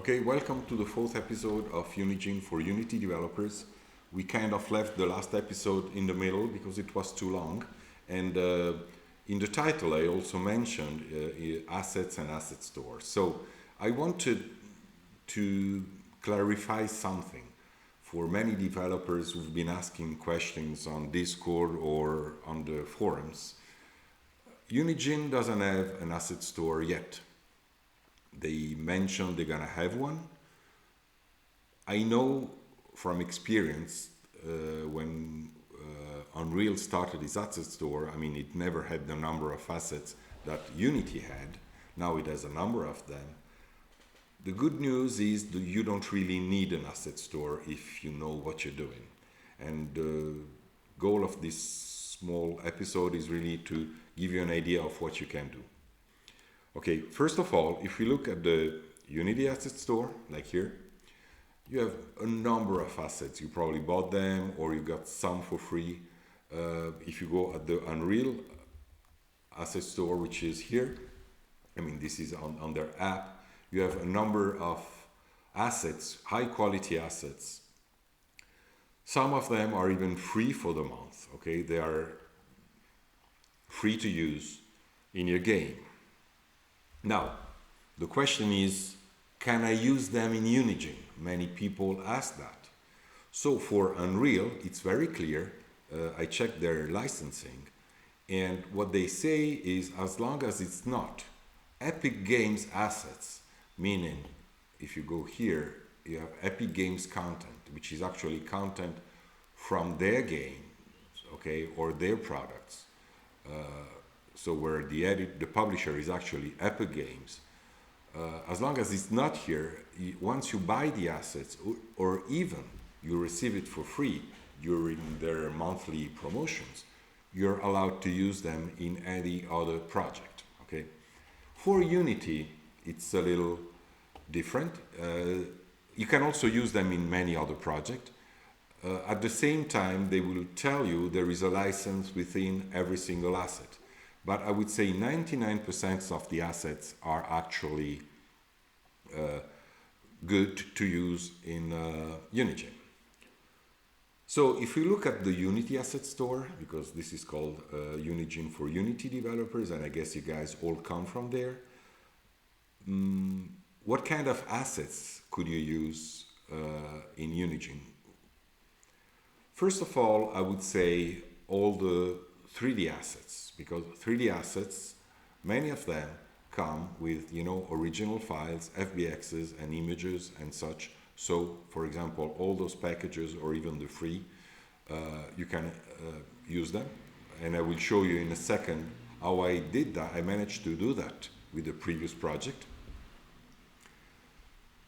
Okay, welcome to the fourth episode of Unigine for Unity developers. We kind of left the last episode in the middle because it was too long. And in the title, I also mentioned assets and asset stores. So I wanted to clarify something for many developers who've been asking questions on Discord or on the forums. Unigine doesn't have an asset store yet. They mentioned they're gonna have one. I know from experience when Unreal started its asset store, I mean, it never had the number of assets that Unity had. Now it has a number of them. The good news is that you don't really need an asset store if you know what you're doing. And the goal of this small episode is really to give you an idea of what you can do. Okay, first of all, if we look at the Unity asset store, like here, you have a number of assets. You probably bought them or you got some for free. If you go at the Unreal asset store, which is here, I mean, this is on their app, you have a number of assets, high quality assets. Some of them are even free for the month, okay? They are free to use in your game. Now, the question is, can I use them in Unigine? Many people ask that. So for Unreal, it's very clear. I checked their licensing, and what they say is as long as it's not Epic Games assets, meaning if you go here, you have Epic Games content, which is actually content from their game, okay, or their products. So where the publisher is actually Epic Games. As long as it's not here, once you buy the assets or even you receive it for free during their monthly promotions, you're allowed to use them in any other project, okay? For Unity, it's a little different. You can also use them in many other projects. At the same time, they will tell you there is a license within every single asset. But I would say 99% of the assets are actually good to use in Unigine. So if we look at the Unity asset store, because this is called Unigine for Unity developers, and I guess you guys all come from there, what kind of assets could you use in Unigine? First of all, I would say all the 3D assets, because 3D assets, many of them come with, original files, FBXs and images and such. So, for example, all those packages or even the free, you can use them. And I will show you in a second how I did that. I managed to do that with the previous project.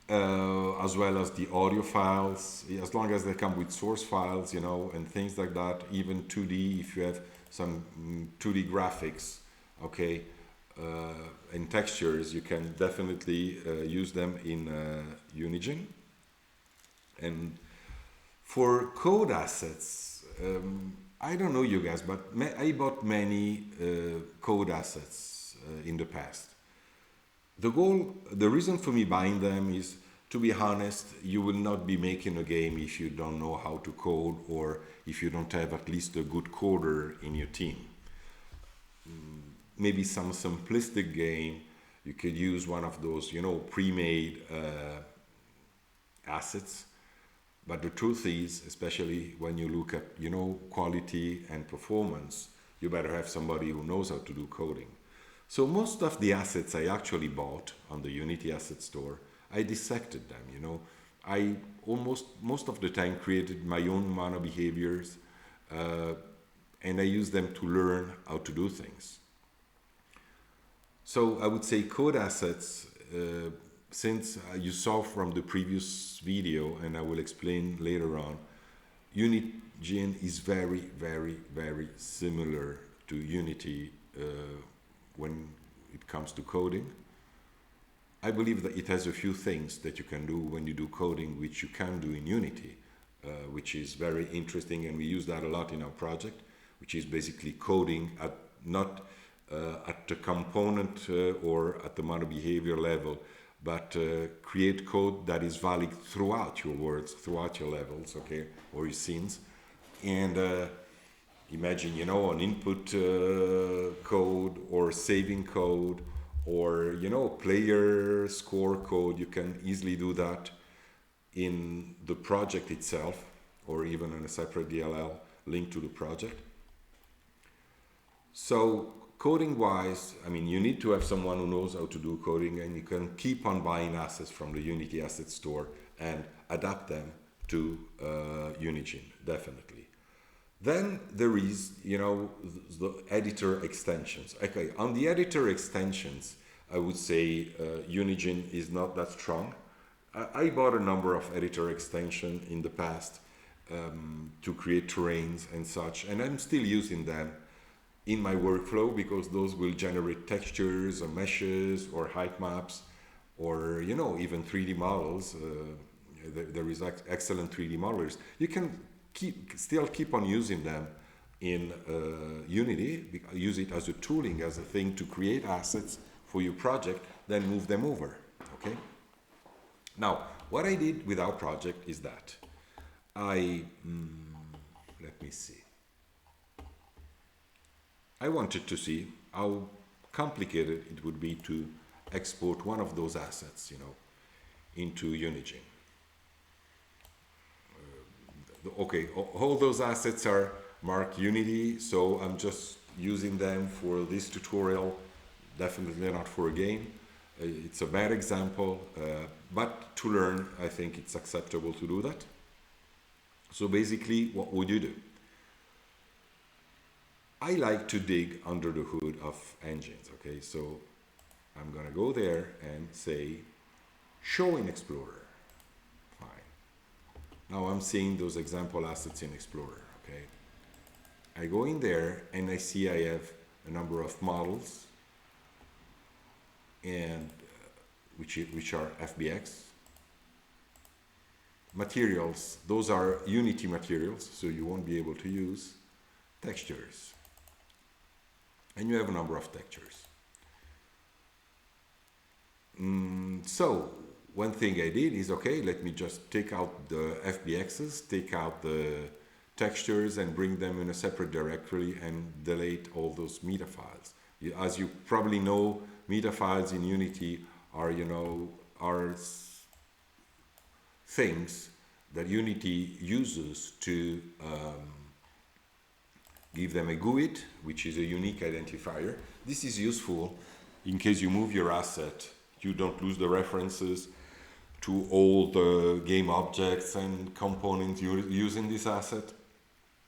As well as the audio files, as long as they come with source files, and things like that, even 2D, if you have some 2D graphics, okay, and textures, you can definitely use them in Unigine. And for code assets, I don't know you guys, but I bought many code assets in the past. The reason for me buying them is, to be honest, you will not be making a game if you don't know how to code or if you don't have at least a good coder in your team. Maybe some simplistic game, you could use one of those, pre-made assets. But the truth is, especially when you look at, quality and performance, you better have somebody who knows how to do coding. So most of the assets I actually bought on the Unity asset store, I dissected them, I most of the time created my own mono behaviors and I used them to learn how to do things. So I would say code assets, since you saw from the previous video, and I will explain later on, Unigine is very, very, very similar to Unity when it comes to coding. I believe that it has a few things that you can do when you do coding which you can do in Unity, which is very interesting, and we use that a lot in our project, which is basically coding not at the component or at the mono behavior level, but create code that is valid throughout your worlds, throughout your levels, okay, or your scenes. And imagine, an input code or saving code or, player score code. You can easily do that in the project itself or even in a separate DLL linked to the project. So coding wise, you need to have someone who knows how to do coding, and you can keep on buying assets from the Unity asset store and adapt them to Unigine, definitely. Then there is, the editor extensions. Okay, on the editor extensions, I would say Unigine is not that strong. I bought a number of editor extensions in the past to create terrains and such, and I'm still using them in my workflow because those will generate textures or meshes or height maps or, even 3D models. There is excellent 3D modelers. You can still keep on using them in Unity, use it as a tooling, as a thing to create assets for your project, then move them over, okay? Now, what I did with our project is that let me see. I wanted to see how complicated it would be to export one of those assets, into Unigine. Okay, all those assets are marked Unity, so I'm just using them for this tutorial, definitely not for a game. It's a bad example, but to learn, I think it's acceptable to do that. So basically, what would you do? I like to dig under the hood of engines, okay? So I'm gonna go there and say, show in Explorer. Fine. Now I'm seeing those example assets in Explorer, okay? I go in there and I see I have a number of models and which are FBX. Materials, those are Unity materials, so you won't be able to use textures. And you have a number of textures. So one thing I did is, okay, let me just take out the FBXs, take out the textures and bring them in a separate directory and delete all those meta files. As you probably know, meta files in Unity are, are things that Unity uses to give them a GUID, which is a unique identifier. This is useful in case you move your asset, you don't lose the references to all the game objects and components using this asset.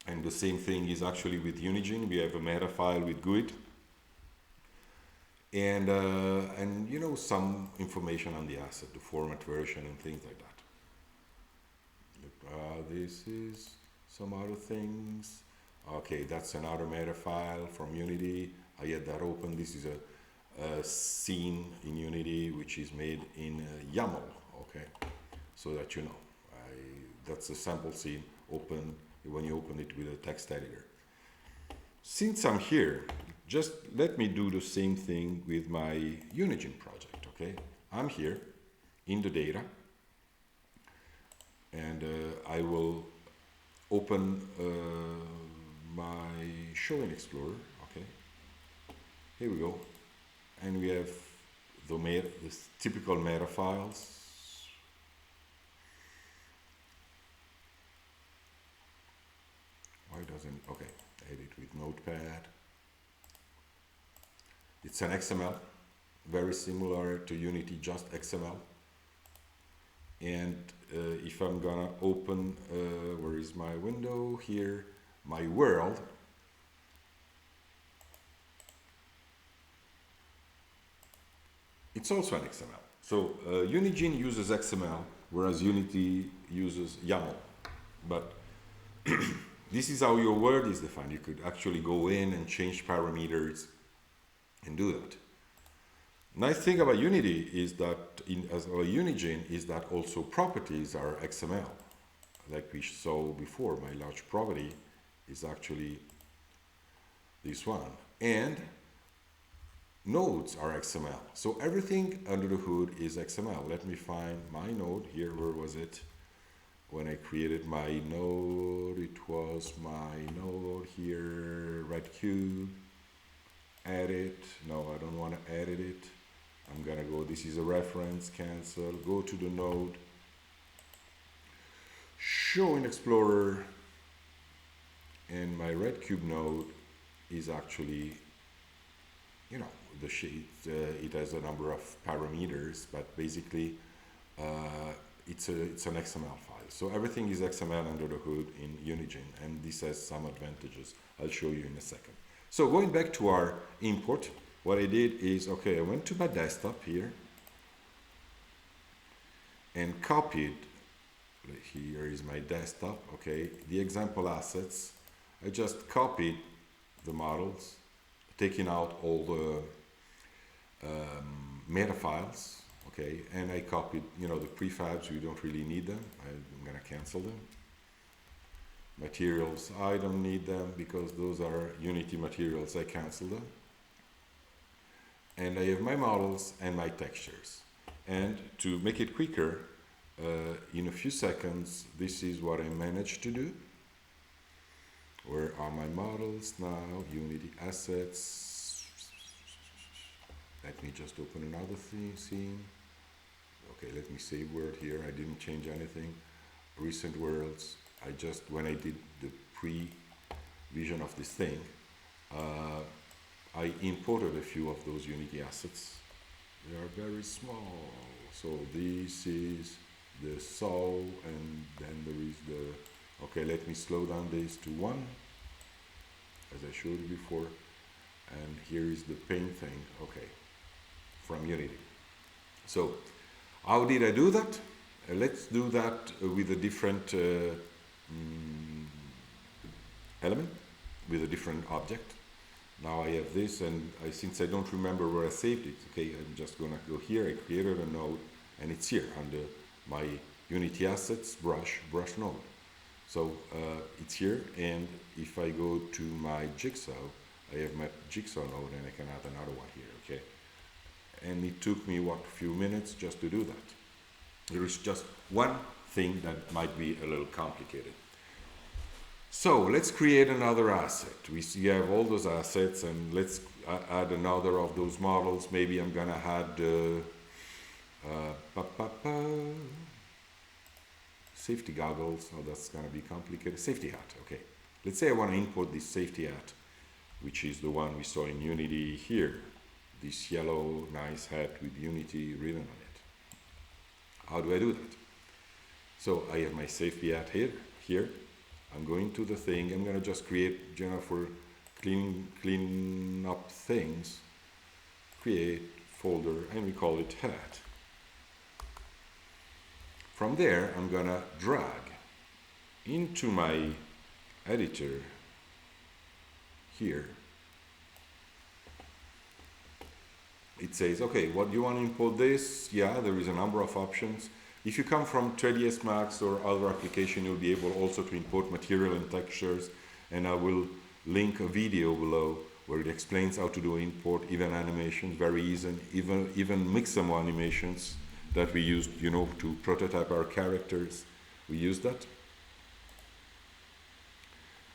And the same thing is actually with Unigine. We have a meta file with GUID. And some information on the asset, the format version and things like that. This is some other things. Okay, that's another meta file from Unity. I had that open. This is a scene in Unity which is made in YAML, okay? So that you know. That's a sample scene open when you open it with a text editor. Since I'm here, just let me do the same thing with my Unigine project, okay? I'm here in the data and I will open my show in Explorer, okay? Here we go. And we have the typical meta files. Why doesn't, okay, edit with Notepad. It's an XML, very similar to Unity, just XML. And if I'm gonna open, where is my window? Here, my world. It's also an XML. So Unigine uses XML, whereas Unity uses YAML. But this is how your world is defined. You could actually go in and change parameters and do that. Nice thing about Unity is that, as Unigine, is that also properties are XML. Like we saw before, my large property is actually this one. And nodes are XML. So everything under the hood is XML. Let me find my node here. Where was it? When I created my node, it was my node here, red cube, edit. No, I don't want to edit it. I'm gonna go, this is a reference, cancel, go to the node, show in Explorer, and my red cube node is actually, you know, the sheet, it has a number of parameters, but basically it's an XML file. So everything is XML under the hood in Unigine, and this has some advantages. I'll show you in a second. So going back to our import, what I did is, okay, I went to my desktop here and copied, here is my desktop, okay, the example assets. I just copied the models, taking out all the meta files, okay, and I copied, you know, the prefabs, we don't really need them. I'm gonna cancel them. Materials, I don't need them because those are Unity materials, I cancel them. And I have my models and my textures. And to make it quicker, in a few seconds, this is what I managed to do. Where are my models now? Unity assets. Let me just open another scene. Okay, let me save word here. I didn't change anything. Recent worlds. I just, when I did the pre-vision of this thing, I imported a few of those Unity assets. They are very small. So this is the saw, and then there is the, okay, let me slow down this to 1, as I showed you before. And here is the paint thing, okay, from Unity. So how did I do that? Let's do that with a different element, with a different object. Now I have this, and since I don't remember where I saved it, okay, I'm just gonna go here. I created a node, and it's here under my Unity assets brush node. So it's here, and if I go to my jigsaw, I have my jigsaw node, and I can add another one here, okay? And it took me, what, a few minutes just to do that. There is just one thing that might be a little complicated. So let's create another asset. We have all those assets, and let's add another of those models. Maybe I'm gonna add safety goggles. Oh, that's gonna be complicated. Safety hat, okay. Let's say I wanna import this safety hat, which is the one we saw in Unity here. This yellow, nice hat with Unity written on it. How do I do that? So I have my safety hat here. I'm going to the thing. I'm gonna just create, you know, for clean up things, create folder, and we call it hat. From there, I'm gonna drag into my editor here. It says, okay, what do you want to import this? Yeah, there is a number of options. If you come from 3ds Max or other application, you'll be able also to import material and textures, and I will link a video below where it explains how to do import, even animations, very easy, even Mixamo animations that we used, you know, to prototype our characters. We use that.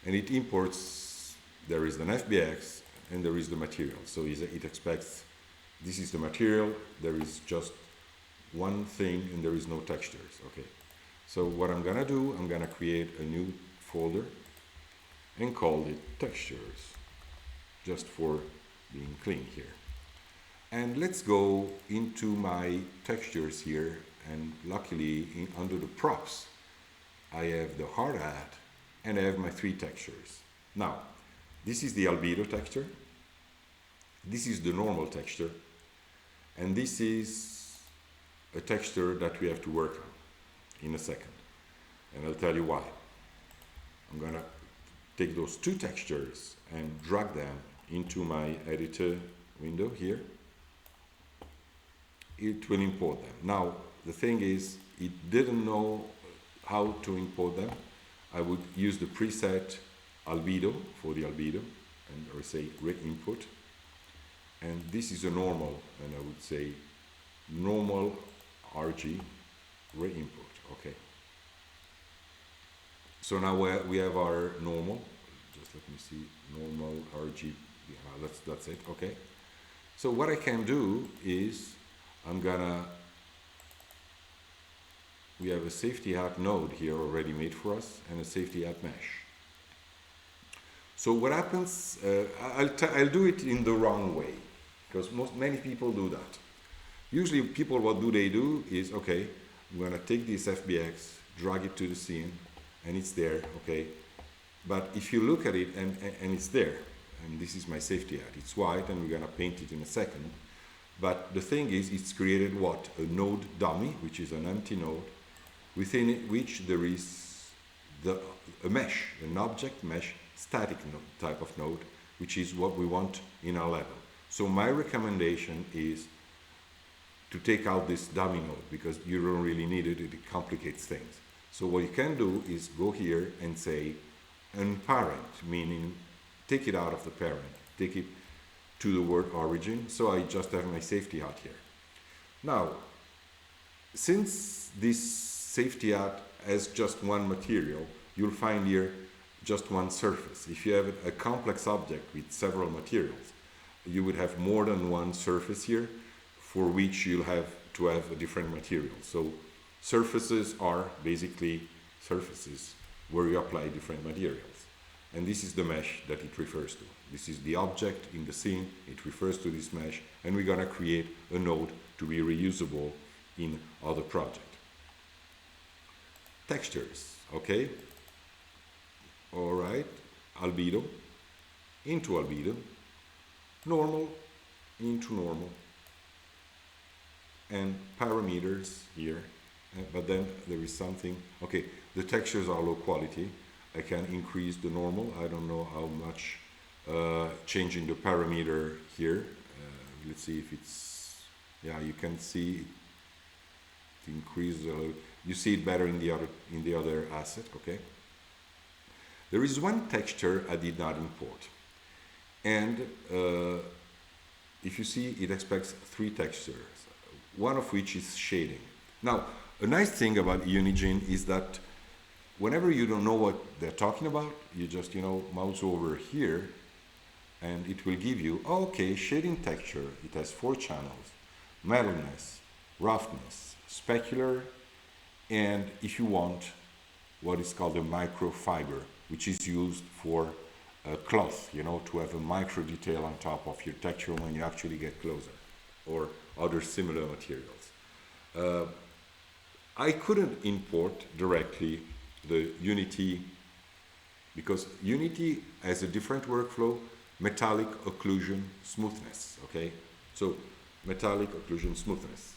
And it imports, there is an FBX and there is the material. So it expects, this is the material, there is just one thing and there is no textures, okay. So what I'm gonna do, I'm gonna create a new folder and call it textures, just for being clean here. And let's go into my textures here, and luckily under the props, I have the hard hat and I have my 3 textures. Now, this is the albedo texture, this is the normal texture, and this is a texture that we have to work on in a second. And I'll tell you why. I'm gonna take those 2 textures and drag them into my editor window here. It will import them. Now, the thing is, it didn't know how to import them. I would use the preset albedo for the albedo, and or say input. and this is a normal, and I would say normal RG re-input. Okay. So now we have our normal. Just let me see, normal RG. Yeah, that's it. Okay. So what I can do is we have a safety hat node here already made for us and a safety hat mesh. So what happens, I'll do it in the wrong way, because many people do that. Usually people, what do they do is, okay, I'm gonna take this FBX, drag it to the scene, and it's there, okay. But if you look at it, and it's there, and this is my safety hat, it's white, and we're gonna paint it in a second. But the thing is, it's created what? A node dummy, which is an empty node, within it, which there is a mesh, an object mesh, static node, type of node, which is what we want in our level. So my recommendation is to take out this dummy node, because you don't really need it, it complicates things. So what you can do is go here and say unparent, meaning take it out of the parent, take it to the word origin. So I just have my safety hat here. Now, since this safety hat has just one material, you'll find here just one surface. If you have a complex object with several materials, you would have more than one surface here, for which you'll have to have a different material. So surfaces are basically surfaces where you apply different materials. And this is the mesh that it refers to. This is the object in the scene, it refers to this mesh, and we're gonna create a node to be reusable in other project. Textures, okay? All right, albedo, into albedo, normal, into normal, and parameters here, but then there is something, okay, the textures are low quality. I can increase the normal, I don't know how much, changing the parameter here, let's see if it's, yeah, you can see it increases, you see it better in the other asset, okay? There is one texture I did not import, and if you see, it expects 3 textures, one of which is shading. Now, a nice thing about Unigine is that whenever you don't know what they're talking about, you just, mouse over here, and it will give you, okay, shading texture, it has 4 channels, metalness, roughness, specular, and if you want, what is called a microfiber, which is used for cloth, to have a micro detail on top of your texture when you actually get closer, or other similar materials. I couldn't import directly the Unity, because Unity has a different workflow, metallic occlusion smoothness, okay? So metallic occlusion smoothness.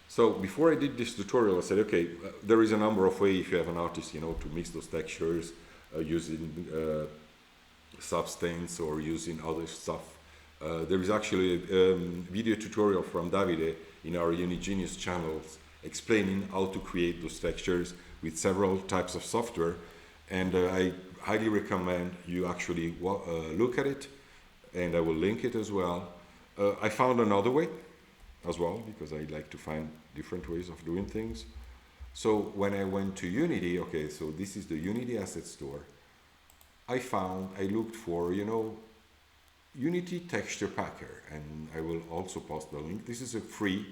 So before I did this tutorial, I said, okay, there is a number of ways if you have an artist, to mix those textures using substance or using other stuff. There is actually a video tutorial from Davide in our Unigenius channels explaining how to create those textures with several types of software, and I highly recommend you actually look at it, and I will link it as well. I found another way as well, because I like to find different ways of doing things. So when I went to Unity, okay, so this is the Unity Asset Store, I looked for, Unity Texture Packer, and I will also post the link. This is a free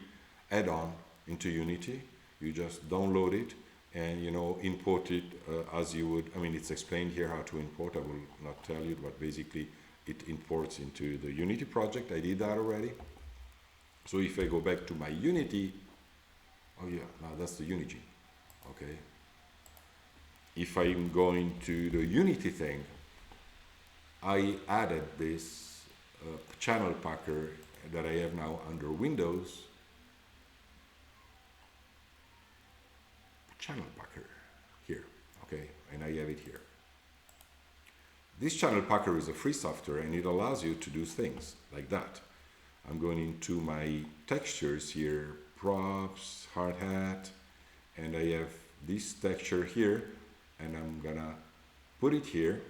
add-on into Unity. You just download it and, import it as you would. I mean, it's explained here how to import. I will not tell you, but basically it imports into the Unity project. I did that already. So if I go back to my Unity, oh yeah, now that's the Unigine, okay. If I'm going to the Unity thing, I added this channel packer that I have now under Windows. Channel packer here, okay, and I have it here. This channel packer is a free software, and it allows you to do things like that. I'm going into my textures here, props, hard hat, and I have this texture here, and I'm gonna put it here.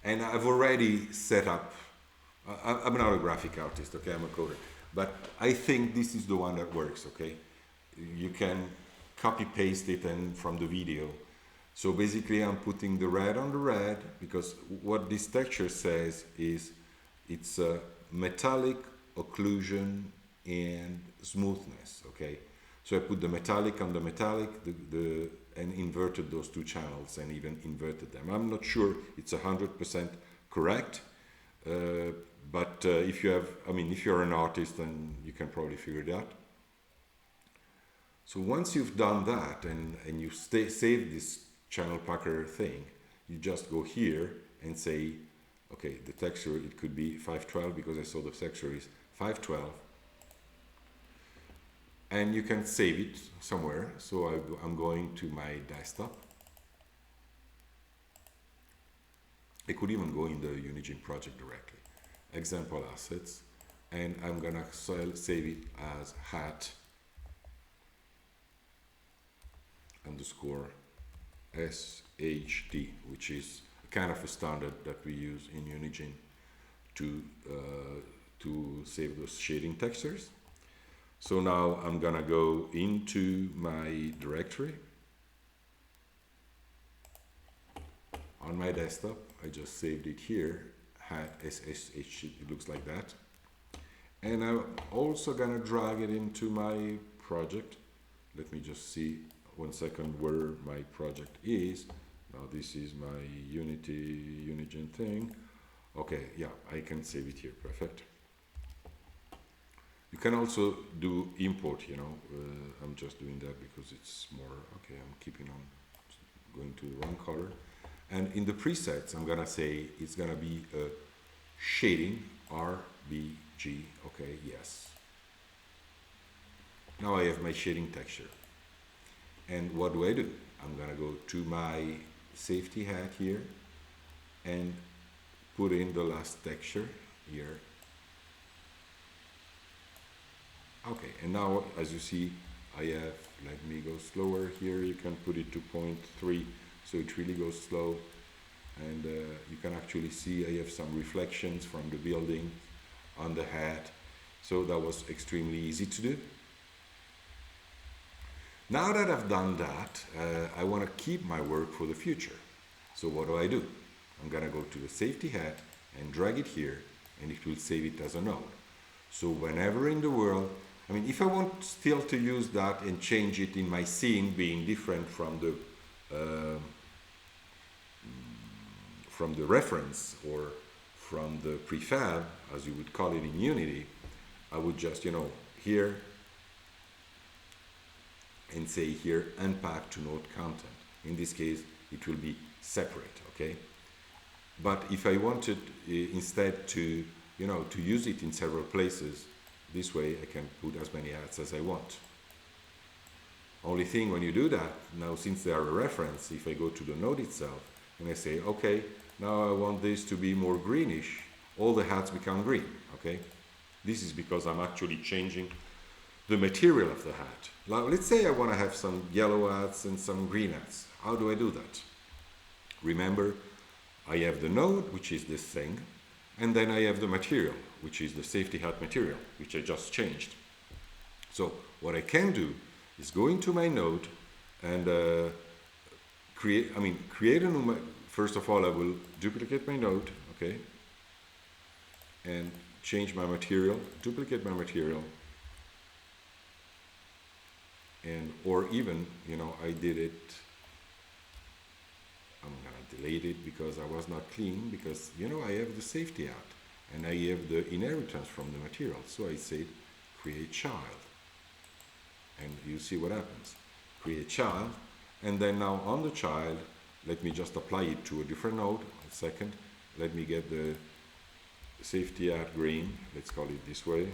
And I've already set up I'm not a graphic artist, okay, I'm a coder. But I think this is the one that works, okay? You can copy paste it and from the video. So basically I'm putting the red on the red because what this texture says is it's a metallic occlusion and smoothness, okay? So I put the metallic on the metallic and inverted those two channels and even inverted them. I'm not sure it's 100% correct, but if you have, I mean, if you're an artist, then you can probably figure it out. So once you've done that and you save this channel packer thing, you just go here and say, okay, the texture, it could be 512 because I saw the texture is 512. And you can save it somewhere. So I'm going to my desktop. I could even go in the Unigine project directly. Example assets. And I'm gonna save it as hat underscore SHD, which is kind of a standard that we use in Unigine to save those shading textures. So now I'm gonna go into my directory. On my desktop, I just saved it here, hat SSH, it looks like that. And I'm also gonna drag it into my project. Let me just see 1 second where my project is. Now this is my Unigine thing. Okay, yeah, I can save it here, perfect. You can also do import, you know, I'm just doing that because it's more, okay, I'm keeping on going to the wrong color. And in the presets, I'm gonna say it's gonna be a shading, RBG, okay, yes. Now I have my shading texture. And what do? I'm gonna go to my safety hat here and put in the last texture here. Okay, and now as you see, I have, let me go slower here, you can put it to 0.3, so it really goes slow. And you can actually see I have some reflections from the building on the hat. So that was extremely easy to do. Now that I've done that, I want to keep my work for the future. So what do? I'm gonna go to the safety hat and drag it here, and it will save it as a node. So whenever in the world, I mean, if I want still to use that and change it in my scene being different from the reference or from the prefab, as you would call it in Unity, I would just, you know, here and say here unpack to node content. In this case, it will be separate, okay? But if I wanted instead to, you know, to use it in several places, this way I can put as many ads as I want. Only thing when you do that, now since they are a reference, if I go to the node itself and I say, okay, now I want this to be more greenish, all the hats become green, okay? This is because I'm actually changing the material of the hat. Now let's say I want to have some yellow hats and some green hats. How do I do that? Remember, I have the node, which is this thing, and then I have the material, which is the safety hat material, which I just changed. So what I can do is go into my node and create a new, first of all, I will duplicate my node, okay, and change my material, duplicate my material, and, or even, you know, I did it, I'm gonna delete it because I was not clean, because, you know, I have the safety hat and I have the inheritance from the material. So I said create child, and you see what happens. Create child, and then now on the child, let me just apply it to a different node. A second, let me get the safety hat green, let's call it this way.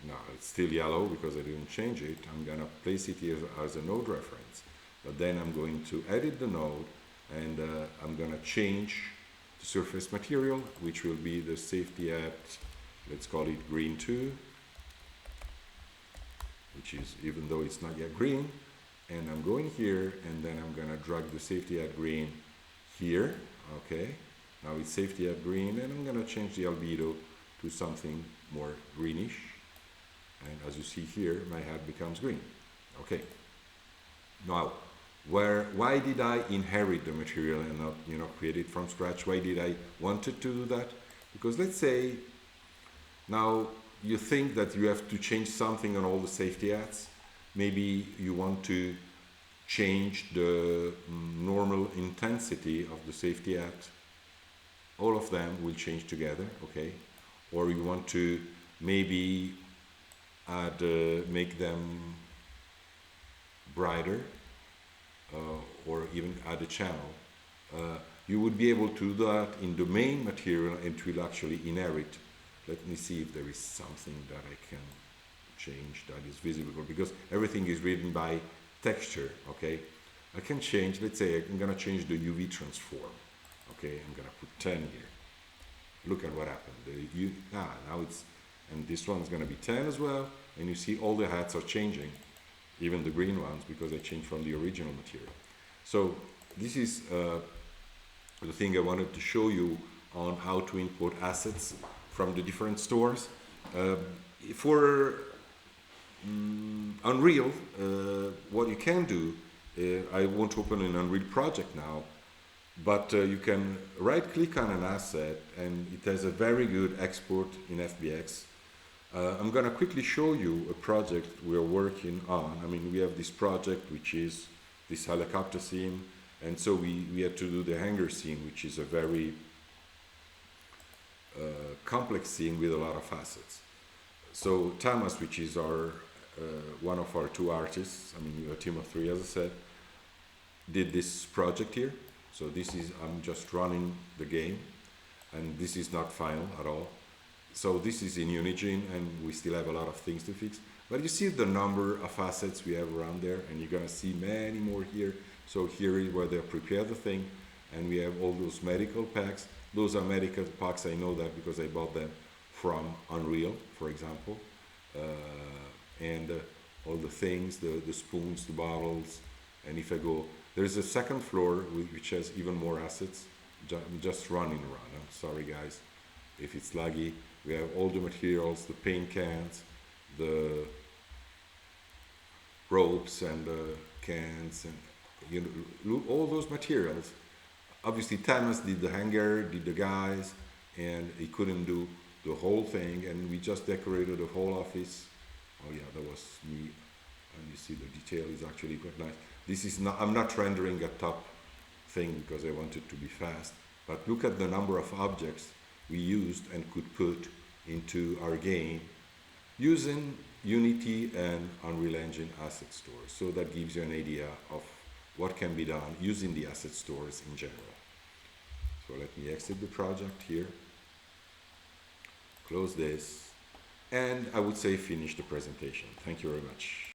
Now it's still yellow because I didn't change it. I'm gonna place it here as a node reference, but then I'm going to edit the node, and I'm gonna change the surface material, which will be the safety hat, let's call it green 2, which is, even though it's not yet green, and I'm going here, and then I'm gonna drag the safety hat green here, okay. Now it's safety at green, and I'm going to change the albedo to something more greenish. And as you see here, my hat becomes green. Okay. Now, why did I inherit the material and not, create it from scratch? Why did I wanted to do that? Because let's say now you think that you have to change something on all the safety hats. Maybe you want to change the normal intensity of the safety hat. All of them will change together, okay? Or you want to maybe add, make them brighter, or even add a channel. You would be able to do that in the main material, and it will actually inherit. Let me see if there is something that I can change that is visible, because everything is written by texture, okay? I can change, let's say I'm gonna change the UV transform, okay? I'm gonna put 10 here. Look at what happened. Now it's, and this one's gonna be 10 as well, and you see all the hats are changing, even the green ones, because I changed from the original material. So this is the thing I wanted to show you on how to import assets from the different stores. For Unreal, what you can do, I won't open an Unreal project now, but you can right click on an asset and it has a very good export in FBX. I'm going to quickly show you a project we're working on. I mean, we have this project which is this helicopter scene, and so we had to do the hangar scene, which is a very complex scene with a lot of assets. So Thomas, which is our one of our two artists, I mean a team of 3 as I said, did this project here. So this is, I'm just running the game, and this is not final at all. So this is in Unigine, and we still have a lot of things to fix. But you see the number of assets we have around there, and you're gonna see many more here. So here is where they prepare the thing, and we have all those medical packs. Those are medical packs, I know that because I bought them from Unreal, for example. All the things, the spoons, the bottles, and if I go, there's a second floor which has even more assets. I'm just running around. I'm sorry guys if it's laggy. We have all the materials, the paint cans, the ropes and the cans, and all those materials. Obviously Thomas did the hangar, did the guys, and he couldn't do the whole thing, and we just decorated the whole office. Oh yeah, that was me, and you see the detail is actually quite nice. This is not, I'm not rendering a top thing because I want it to be fast, but look at the number of objects we used and could put into our game using Unity and Unreal Engine asset stores. So that gives you an idea of what can be done using the asset stores in general. So let me exit the project here, close this, and I would say finish the presentation. Thank you very much.